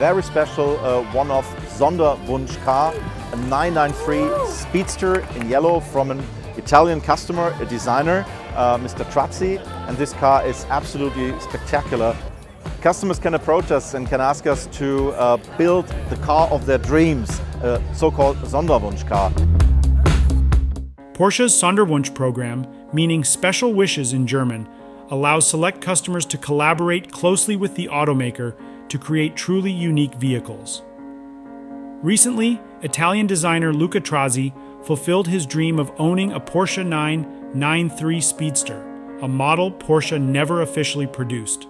Very special one-off Sonderwunsch car, a 993 Speedster in yellow from an Italian customer, a designer, Mr. Trazzi, and this car is absolutely spectacular. Customers can approach us and can ask us to build the car of their dreams, a so-called Sonderwunsch car. Porsche's Sonderwunsch program, meaning special wishes in German, allows select customers to collaborate closely with the automaker to create truly unique vehicles. Recently, Italian designer Luca Trazzi fulfilled his dream of owning a Porsche 993 Speedster, a model Porsche never officially produced.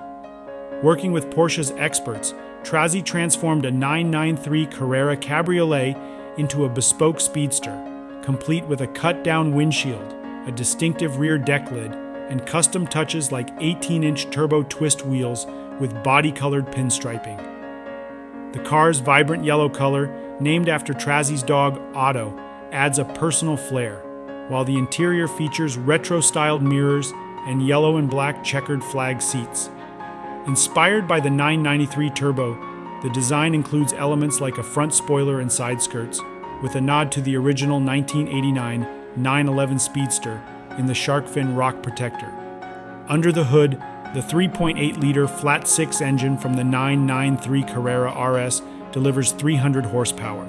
Working with Porsche's experts, Trazzi transformed a 993 Carrera Cabriolet into a bespoke Speedster, complete with a cut-down windshield, a distinctive rear deck lid, and custom touches like 18-inch turbo twist wheels with body-colored pinstriping. The car's vibrant yellow color, named after Trazzi's dog Otto, adds a personal flair, while the interior features retro-styled mirrors and yellow and black checkered flag seats. Inspired by the 993 Turbo, the design includes elements like a front spoiler and side skirts, with a nod to the original 1989 911 Speedster in the sharkfin rock protector. Under the hood, the 3.8-liter flat-six engine from the 993 Carrera RS delivers 300 horsepower.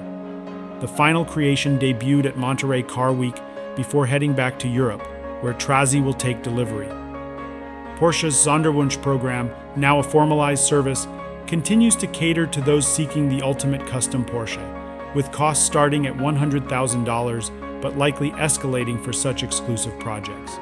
The final creation debuted at Monterey Car Week before heading back to Europe, where Trazzi will take delivery. Porsche's Sonderwunsch program, now a formalized service, continues to cater to those seeking the ultimate custom Porsche, with costs starting at $100,000 but likely escalating for such exclusive projects.